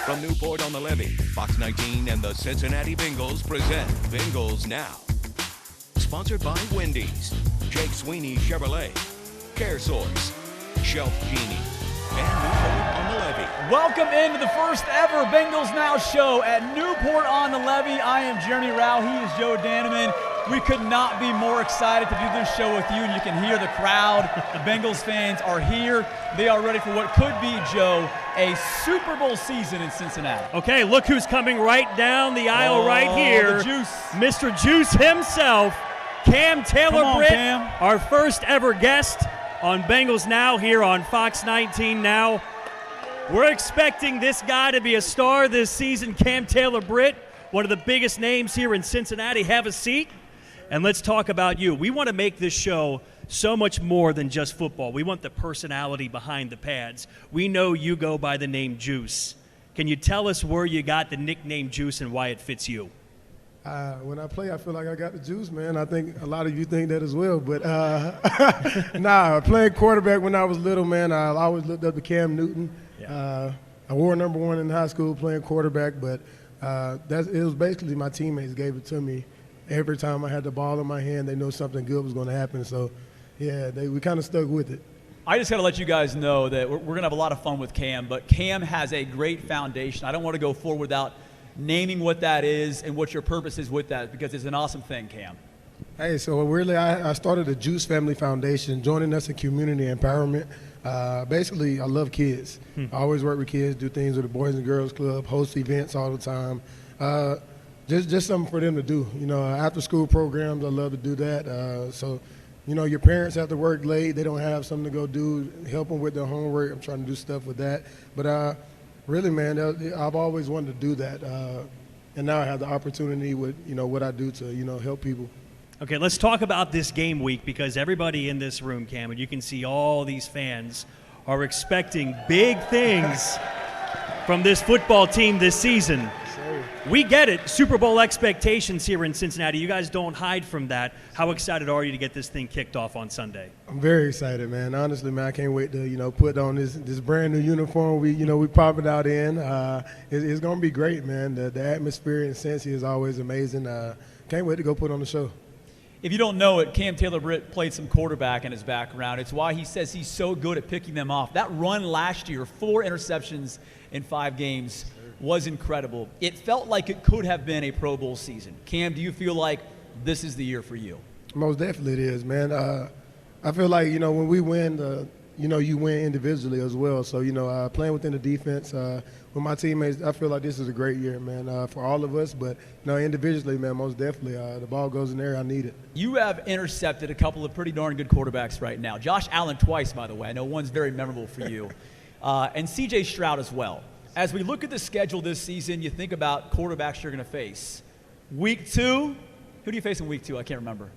From Newport on the Levee, Fox 19 and the Cincinnati Bengals present Bengals Now. Sponsored by Wendy's, Jake Sweeney Chevrolet, Care Source, Shelf Genie, and Newport on the Levee. Welcome into the first ever Bengals Now show at Newport on the Levee. I am Jeremy Rao. He is Joe Danneman. We could not be more excited to do this show with you, and you can hear the crowd. The Bengals fans are here. They are ready for what could be, Joe, a Super Bowl season in Cincinnati. Okay, look who's coming right down the aisle right here. The Juice. Mr. Juice himself, Taylor Brit, Cam. our first ever guest on Bengals Now here on Fox 19 Now. We're expecting this guy to be a star this season, Taylor Brit, one of the biggest names here in Cincinnati. Have a seat, and let's talk about you. We want to make this show so much more than just football. We want the personality behind the pads. We know you go by the name Juice. Can you tell us where you got the nickname Juice and why it fits you? When I play, I feel like I got the juice, man. I think a lot of you think that as well. But, playing quarterback when I was little, man, I always looked up to Cam Newton. Yeah. I wore number one in high school playing quarterback, but it was basically my teammates gave it to me. Every time I had the ball in my hand, they knew something good was going to happen. So, yeah, we kind of stuck with it. I just got to let you guys know that we're going to have a lot of fun with Cam, but Cam has a great foundation. I don't want to go forward without naming what that is and what your purpose is with that, because it's an awesome thing, Cam. Hey, so really I started the Juice Family Foundation, joining us in community empowerment. Basically, I love kids. I always work with kids, do things with the Boys and Girls Club, host events all the time. Just something for them to do. You know, after school programs, I love to do that. So, you know, your parents have to work late. They don't have something to go do, help them with their homework. I'm trying to do stuff with that. But really, man, I've always wanted to do that. And now I have the opportunity with, you know, what I do to, you know, help people. Okay, let's talk about this game week, because everybody in this room, Cam, and you can see all these fans are expecting big things from this football team this season. We get it. Super Bowl expectations here in Cincinnati. You guys don't hide from that. How excited are you to get this thing kicked off on Sunday? I'm very excited, man. Honestly, man, I can't wait to, you know, put on this brand new uniform we pop it out in. It's going to be great, man. The atmosphere in Cincy is always amazing. Can't wait to go put on the show. If you don't know it, Taylor Brit played some quarterback in his background. It's why he says he's so good at picking them off. That run last year, 4 interceptions in 5 games, was incredible. It felt like it could have been a Pro Bowl season. Cam, do you feel like this is the year for you? Most definitely it is, man. I feel like, you know, when we win, you win individually as well. So, you know, playing within the defense with my teammates, I feel like this is a great year, man, for all of us. But, you know, individually, man, most definitely, the ball goes in there, I need it. You have intercepted a couple of pretty darn good quarterbacks right now. Josh Allen twice, by the way. I know one's very memorable for you. And C.J. Stroud as well. As we look at the schedule this season, you think about quarterbacks you're going to face. Week 2, who do you face in week 2? I can't remember.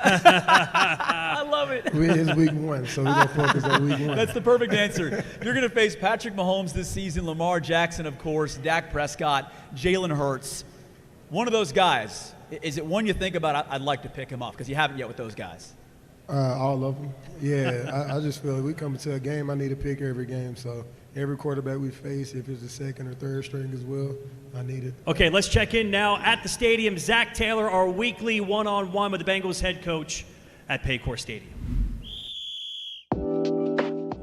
I love it. It's week 1, so we're going to focus on week 1. That's the perfect answer. You're going to face Patrick Mahomes this season, Lamar Jackson, of course, Dak Prescott, Jalen Hurts. One of those guys, is it one you think about, I'd like to pick him off, because you haven't yet with those guys? All of them. Yeah, I just feel like we come into a game, I need to pick every game. So every quarterback we face, if it's the second or third string as well, I need it. Okay, let's check in now at the stadium. Zac Taylor, our weekly one-on-one with the Bengals head coach at Paycor Stadium.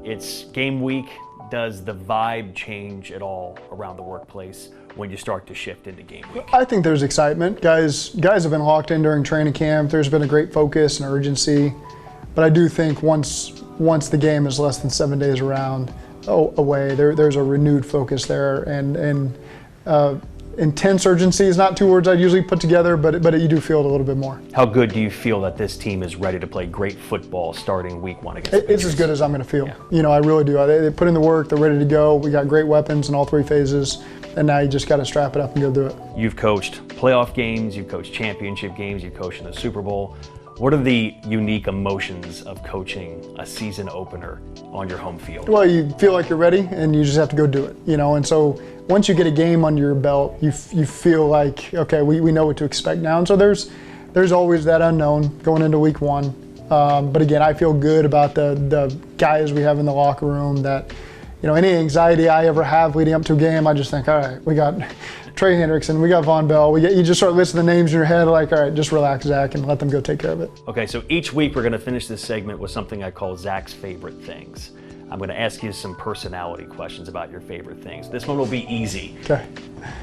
It's game week. Does the vibe change at all around the workplace when you start to shift into game week? I think there's excitement. Guys have been locked in during training camp. There's been a great focus and urgency. But I do think once the game is less than 7 days away, there's a renewed focus there, and intense urgency is not 2 words I'd usually put together, but you do feel it a little bit more. How good do you feel that this team is ready to play great football starting week 1 against the It's Patriots? as good as I'm going to feel. Yeah. You know, I really do. They put in the work. They're ready to go. We got great weapons in all 3 phases, and now you just got to strap it up and go do it. You've coached playoff games, you've coached championship games, you've coached in the Super Bowl. What are the unique emotions of coaching a season opener on your home field? Well, you feel like you're ready, and you just have to go do it, you know. And so once you get a game under your belt, you feel like, okay, we know what to expect now. And so there's always that unknown going into week 1. But again, I feel good about the guys we have in the locker room that, any anxiety I ever have leading up to a game, I just think, all right, we got Trey Hendrickson, we got Von Bell. You just start listing the names in your head, like, all right, just relax, Zach, and let them go take care of it. Okay, so each week we're going to finish this segment with something I call Zach's favorite things. I'm going to ask you some personality questions about your favorite things. This one will be easy. Okay.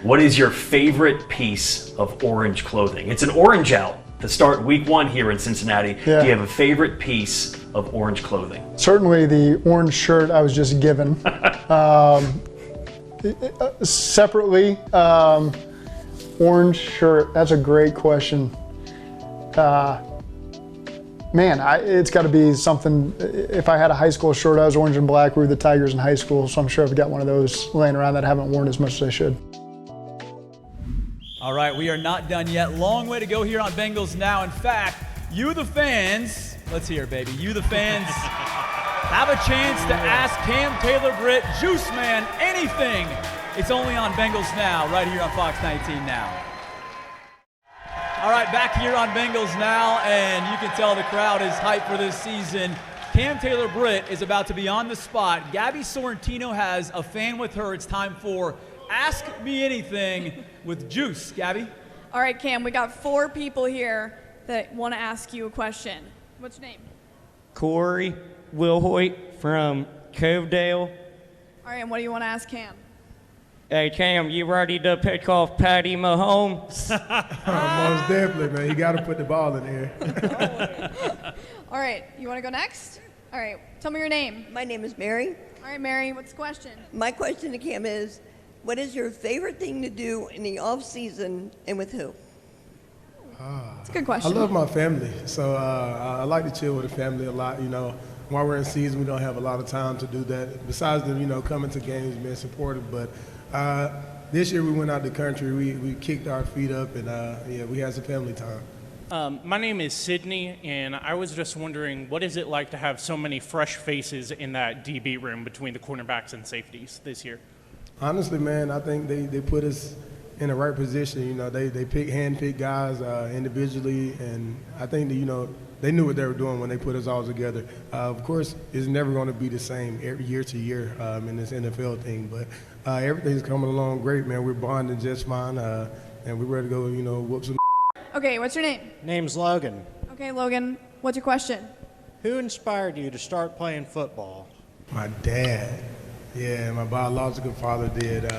What is your favorite piece of orange clothing? It's an orange out to start week 1 here in Cincinnati. Yeah. Do you have a favorite piece of orange clothing? Certainly the orange shirt I was just given. Separately, orange shirt, that's a great question. Man, it's got to be something. If I had a high school shirt, I was orange and black. We were the Tigers in high school, so I'm sure I've got one of those laying around that I haven't worn as much as I should. All right, we are not done yet. Long way to go here on Bengals Now. In fact, you the fans, let's hear it, baby. You the fans have a chance to ask Cam Taylor Brit, Juice Man, anything. It's only on Bengals Now, right here on Fox 19 Now. All right, back here on Bengals Now, and you can tell the crowd is hyped for this season. Cam Taylor Brit is about to be on the spot. Gabby Sorrentino has a fan with her. It's time for Ask Me Anything with Juice. Gabby? All right, Cam, we got 4 people here that want to ask you a question. What's your name? Corey Wilhoit from Covedale. All right, and what do you want to ask Cam? Hey, Cam, you ready to pick off Patty Mahomes? Most definitely, man. You got to put the ball in there. All right, you want to go next? All right, tell me your name. My name is Mary. All right, Mary, what's the question? My question to Cam is, what is your favorite thing to do in the off season and with who? It's a good question. I love my family, so I like to chill with the family a lot. While we're in season, we don't have a lot of time to do that. Besides the, coming to games, being supportive, but this year we went out the country. We kicked our feet up, and we had some family time. My name is Sydney, and I was just wondering, what is it like to have so many fresh faces in that DB room between the cornerbacks and safeties this year? Honestly, man, I think they put us in the right position. They hand-pick guys individually, and I think that, they knew what they were doing when they put us all together. Of course, it's never going to be the same every year to year in this NFL thing, but everything's coming along great, man. We're bonding just fine, and we're ready to go, whoop some. Okay, what's your name? Name's Logan. Okay, Logan, what's your question? Who inspired you to start playing football? My dad. Yeah, my biological father did.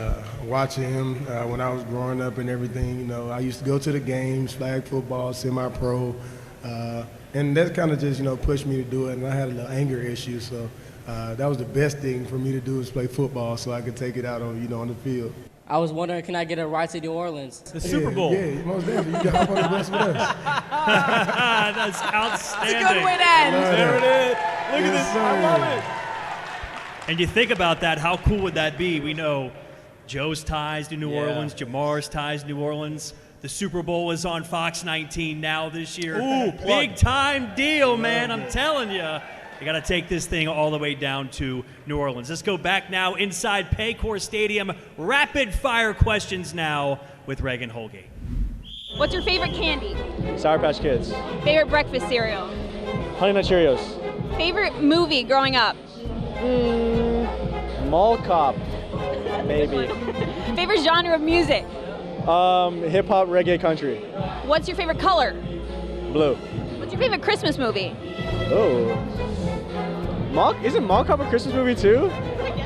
Watching him when I was growing up and everything, I used to go to the games, flag football, semi-pro, and that kind of just, pushed me to do it. And I had a little anger issue, so that was the best thing for me to do is play football so I could take it out on, on the field. I was wondering, can I get a ride to New Orleans? The Super Bowl. Yeah, most definitely. You can hop on the bus with us. That's outstanding. That's a good way to end. There it is. Look at this. I love it. And you think about that, how cool would that be? We know Joe's ties to New Orleans, Jamar's ties to New Orleans. The Super Bowl is on Fox 19 Now this year. Ooh, big time deal, man. I'm telling you. You got to take this thing all the way down to New Orleans. Let's go back now inside Paycor Stadium. Rapid fire questions now with Reagan Holgate. What's your favorite candy? Sour Patch Kids. Favorite breakfast cereal? Honey Nut Cheerios. Favorite movie growing up? Mall Cop, maybe. Favorite genre of music? Hip hop, reggae, country. What's your favorite color? Blue. What's your favorite Christmas movie? Oh. Isn't Mall Cop a Christmas movie too?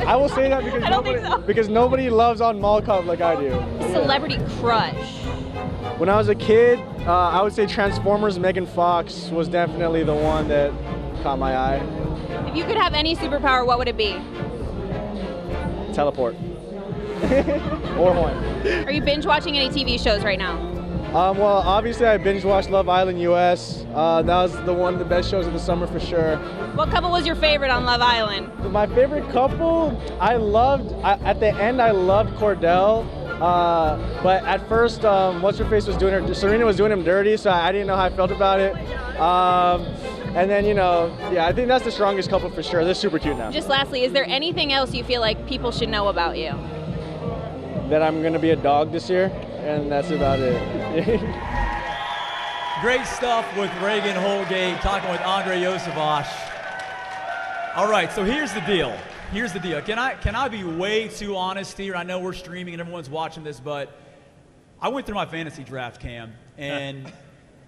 I will say that because nobody loves on Mall Cop like I do. Celebrity crush. When I was a kid, I would say Transformers. Megan Fox was definitely the one that caught my eye. If you could have any superpower, what would it be? Teleport. Or one. Are you binge watching any TV shows right now? Well, obviously I binge watched Love Island US. That was one of the best shows of the summer for sure. What couple was your favorite on Love Island? My favorite couple, at the end I loved Cordell. But at first, what's-her-face was Serena was doing him dirty, so I didn't know how I felt about it. And then, I think that's the strongest couple for sure. They're super cute now. Just lastly, is there anything else you feel like people should know about you? That I'm going to be a dog this year, and that's about it. Great stuff with Reagan Holgate talking with Andre Yosavash. All right, so here's the deal. Here's the deal. Can I be way too honest here? I know we're streaming and everyone's watching this, but I went through my fantasy draft, Cam, and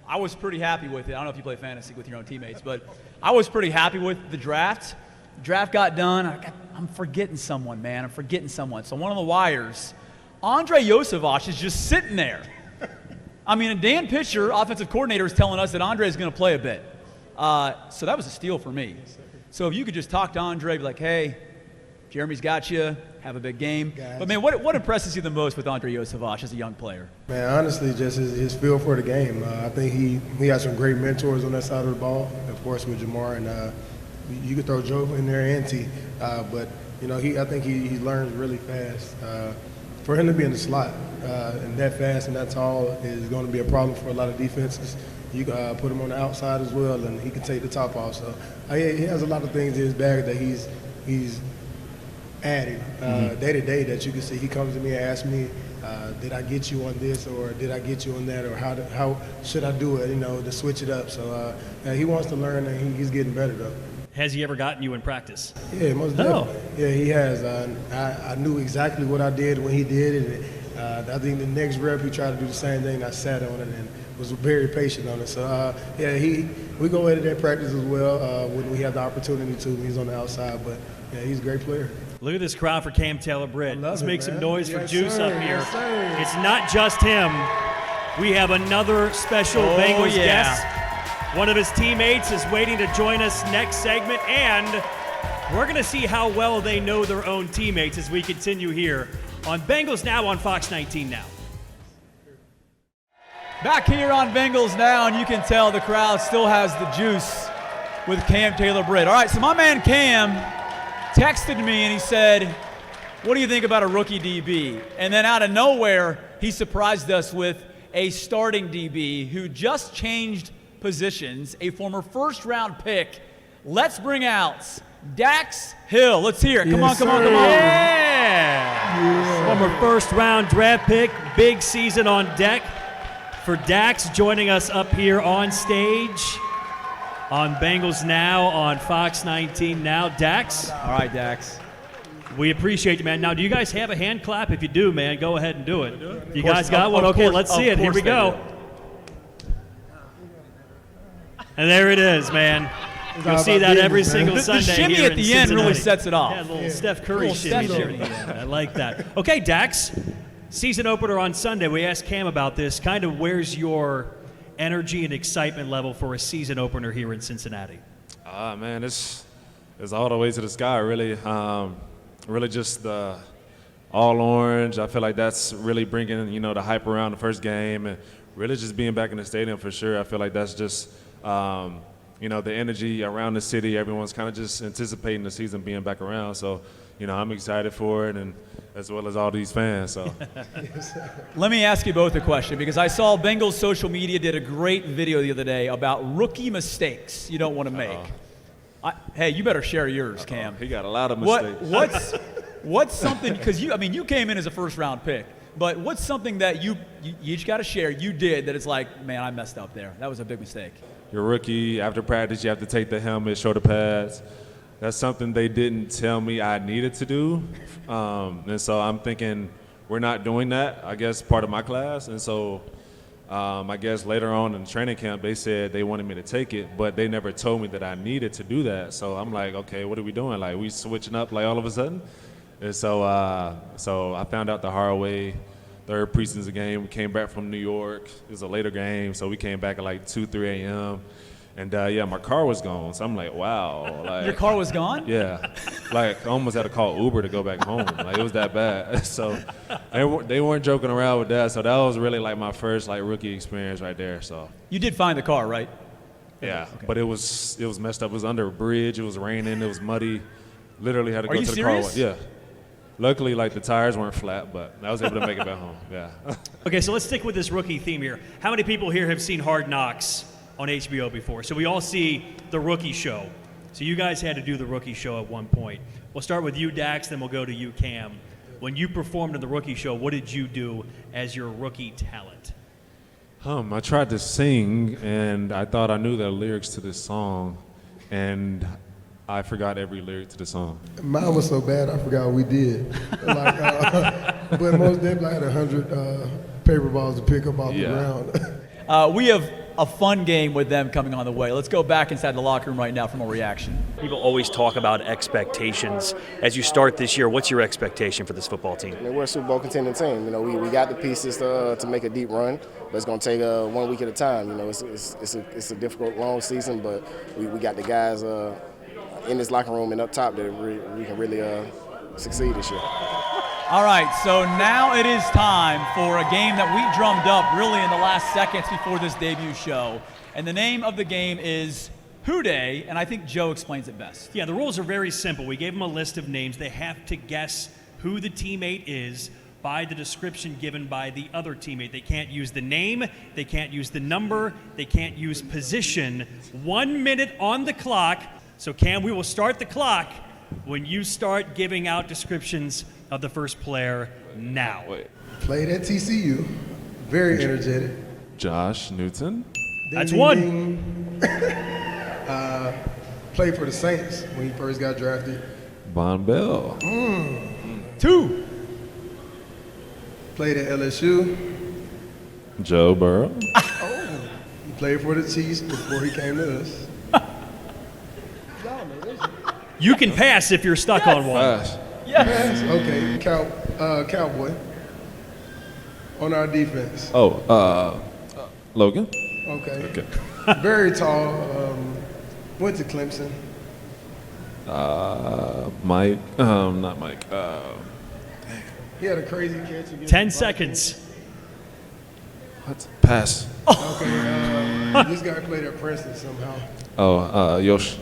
I was pretty happy with it. I don't know if you play fantasy with your own teammates, but I was pretty happy with the draft. Draft got done. I'm forgetting someone, man. I'm forgetting someone. So one on the wires, Andre Yosevich is just sitting there. I mean, and Dan Pitcher, offensive coordinator, is telling us that Andre is going to play a bit. So that was a steal for me. So if you could just talk to Andre, be like, hey, Jeremy's got you. Have a big game. But, man, what impresses you the most with Andre Yosevich as a young player? Man, honestly, just his feel for the game. I think he has some great mentors on that side of the ball, of course, with Jamar. And you could throw Joe in there and T. But, you know, I think he learns really fast. For him to be in the slot and that fast and that tall is going to be a problem for a lot of defenses. You can put him on the outside as well, and he can take the top off. So he has a lot of things in his bag that he's adding day to day that you can see. He comes to me and asks me, did I get you on this, or did I get you on that, or how should I do it, you know, to switch it up. So he wants to learn, and he's getting better, though. Has he ever gotten you in practice? Yeah, most definitely. Yeah, he has. I knew exactly what I did when he did it. I think the next rep he tried to do the same thing. I sat on it and was very patient on it. So we go at it at practice as well when we have the opportunity to. He's on the outside, but yeah, he's a great player. Look at this crowd for Cam Taylor Brit. Let's make some noise for Yes, Juice sir. up here. Yes, sir. It's not just him. We have another special Bengals guest. One of his teammates is waiting to join us next segment, and we're going to see how well they know their own teammates as we continue here on Bengals Now on Fox 19 Now. Back here on Bengals Now, and you can tell the crowd still has the juice with Cam Taylor Brit. All right, so my man Cam texted me and he said, what do you think about a rookie DB? And then out of nowhere, he surprised us with a starting DB who just changed positions, a former first-round pick. Let's bring out Dax Hill. Let's hear it. Come on. Yeah. Former first-round draft pick, big season on deck for Dax, joining us up here on stage on Bengals Now on Fox 19 Now. Dax. All right, Dax. We appreciate you, man. Now, do you guys have a hand clap? If you do, man, go ahead and do it. You guys got one? Okay, let's see it. Here we go. And there it is, man. You'll see that every single Sunday. The shimmy here at the in end really Cincinnati. sets it off. Yeah, a little Steph Curry shimmy there. I like that. Okay, Dax, season opener on Sunday. We asked Cam about this. Kind of where's your energy and excitement level for a season opener here in Cincinnati? Man, it's all the way to the sky, really. Really just the all orange. I feel like that's really bringing, you know, the hype around the first game, and really just being back in the stadium for sure. I feel like that's just, you know, the energy around the city. Everyone's kind of just anticipating the season being back around. So, you know, I'm excited for it, and as well as all these fans. So, Let me ask you both a question, because I saw Bengals social media did a great video the other day about rookie mistakes you don't want to make. Hey, you better share yours, Cam. He got a lot of mistakes. What's something, because you came in as a first-round pick, but what's something that you each got to share you did that it's like, man, I messed up there. That was a big mistake. You're a rookie. After practice, you have to take the helmet, shoulder pads. That's something they didn't tell me I needed to do. And so I'm thinking we're not doing that, I guess, part of my class. And so I guess later on in training camp, they said they wanted me to take it, but they never told me that I needed to do that. So I'm like, okay, what are we doing? Like, we switching up like all of a sudden? And so I found out the hard way. Third preseason game, we came back from New York. It was a later game, so we came back at like 2, 3 a.m. And my car was gone. So I'm like, wow. Like, your car was gone? Yeah. Like, I almost had to call Uber to go back home. Like, it was that bad. So they weren't joking around with that. So that was really like my first like rookie experience right there. So you did find the car, right? Yeah. Okay. But it was messed up. It was under a bridge. It was raining. It was muddy. Literally had to go to the car wash. Yeah. Luckily, like, the tires weren't flat, but I was able to make it back home. Yeah. Okay, so let's stick with this rookie theme here. How many people here have seen Hard Knocks on HBO before? So we all see the rookie show. So you guys had to do the rookie show at one point. We'll start with you, Dax, then we'll go to you, Cam. When you performed in the rookie show, what did you do as your rookie talent? I tried to sing, and I thought I knew the lyrics to this song, and I forgot every lyric to the song. Mine was so bad, I forgot what we did. But most definitely I had 100 paper balls to pick up off the ground. We have a fun game with them coming on the way. Let's go back inside the locker room right now for more reaction. People always talk about expectations. As you start this year, what's your expectation for this football team? I mean, we're a Super Bowl contending team. You know, we got the pieces to make a deep run, but it's going to take 1 week at a time. You know, it's a difficult, long season, but we got the guys in this locker room and up top that we can really succeed this year. All right, so now it is time for a game that we drummed up really in the last seconds before this debut show. And the name of the game is Who Day, and I think Joe explains it best. Yeah, the rules are very simple. We gave them a list of names. They have to guess who the teammate is by the description given by the other teammate. They can't use the name, they can't use the number, they can't use position. 1 minute on the clock. So Cam, we will start the clock when you start giving out descriptions of the first player now. Played at TCU, very energetic. Josh Newton. That's one. Played for the Saints when he first got drafted. Von Bell. 2. Played at LSU. Joe Burrow. He played for the Chiefs before he came to us. You can pass if you're stuck on one. Yes. Okay, Cowboy. On our defense. Logan. Okay. Very tall. Went to Clemson. Mike. Not Mike. He had a crazy catch against 10 seconds. What? Pass. Okay. This guy played at Princeton somehow. Yosh.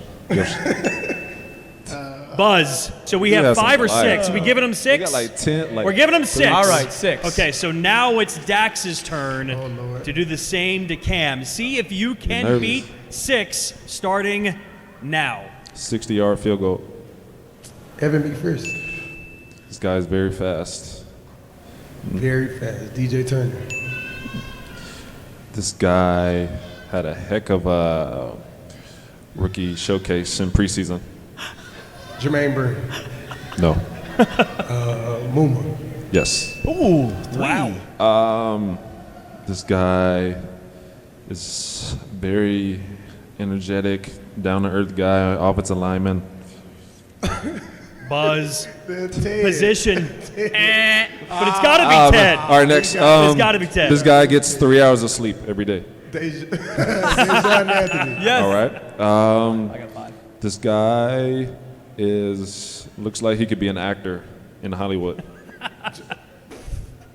Buzz. So we have 5 or 6. We giving them 6? We got like 10. We're giving them 6. All right, 6. Okay, so now it's Dax's turn to do the same to Cam. See if you can beat 6 starting now. 60-yard field goal. Evan McPherson. This guy's very fast. Very fast. DJ Turner. This guy had a heck of a rookie showcase in preseason. Jermaine Burton. No. Muma. Yes. Ooh, wow. This guy is very energetic, down-to-earth guy, offensive lineman. Buzz. Position. But it's got to be Ted. All right, next. It's got to be Ted. This guy gets 3 hours of sleep every day. Dejan Anthony. Yes. All right. I got 5. This guy looks like he could be an actor in Hollywood.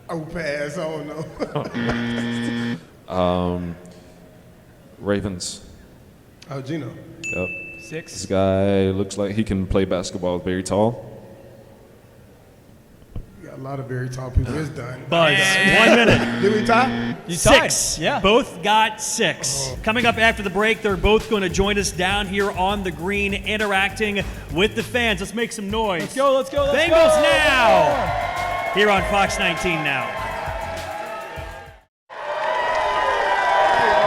Oh, pass. Oh, no. Ravens. Oh, Gino. Yep. 6. This guy looks like he can play basketball. Very tall. We got a lot of very tall people. It's done. Buzz. 1 minute. Did we tie? You tied. 6. Yeah. Both got 6. Coming up after the break, they're both going to join us down here on the green, interacting with the fans. Let's make some noise. Let's go. Bengals Now! Here on Fox 19 Now.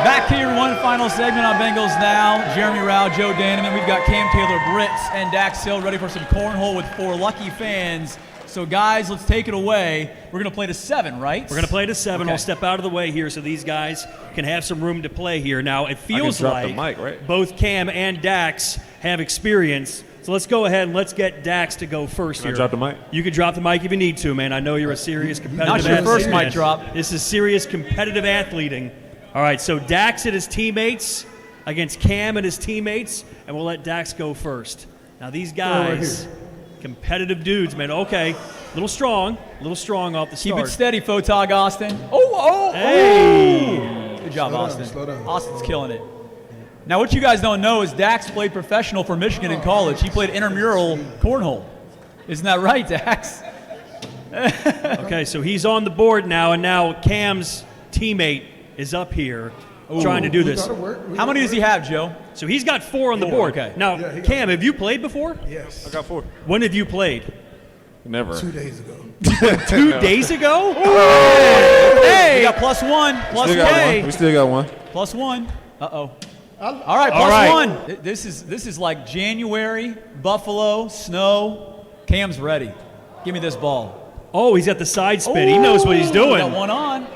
Back here, one final segment on Bengals Now. Jeremy Rao, Joe Danneman. We've got Cam Taylor Brit and Dax Hill ready for some cornhole with 4 lucky fans. So, guys, let's take it away. We're going to play to 7, right? We're going to play to 7. Okay. I'll step out of the way here so these guys can have some room to play here. Now, it feels like the mic, right? both Cam and Dax have experience. So let's go ahead and let's get Dax to go first Can here. I drop the mic? You can drop the mic if you need to, man. I know you're a serious competitive Not your athlete. first mic drop. This is serious competitive athleting. All right, so Dax and his teammates against Cam and his teammates, and we'll let Dax go first. Now, these guys, competitive dudes, man. Okay, a little strong off the start. Keep it steady, Photog Austin. Oh! Hey! Good job, Austin. Slow down. Austin's killing it. Now, what you guys don't know is Dax played professional for Michigan in college. He played intramural cornhole. Isn't that right, Dax? Okay, so he's on the board now, and now Cam's teammate is up here trying to do this. How many does he have, Joe? So he's got 4 on the board. Okay. Now, Cam, have you played before? Yes. I got 4. When have you played? Never. 2 days ago. 2 days ago? Hey! We got +1. We still got one. +1. Uh-oh. All right, plus one. This is like January, Buffalo, snow. Cam's ready. Give me this ball. Oh, he's got the side spin. He knows what he's doing. Got one on.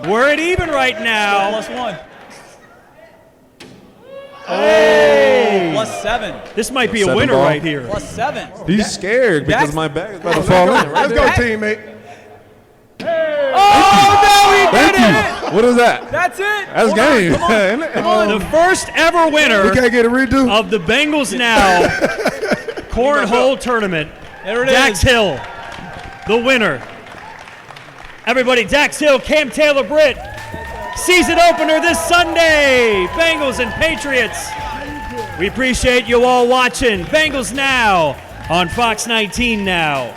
We're at even right now. Plus one. Hey! Plus 7. This might be a winner right here. Plus 7. He's scared because my bag is about to fall fall in. Let's go, teammate. Oh, no, he did it! What is that? That's it. That's game. Come on. The first ever winner We can't get a redo of the Bengals Now Cornhole Tournament. There it Dax is. Hill, the winner. Everybody, Dax Hill, Taylor Brit. Season opener this Sunday, Bengals and Patriots. We appreciate you all watching Bengals Now on Fox 19 Now.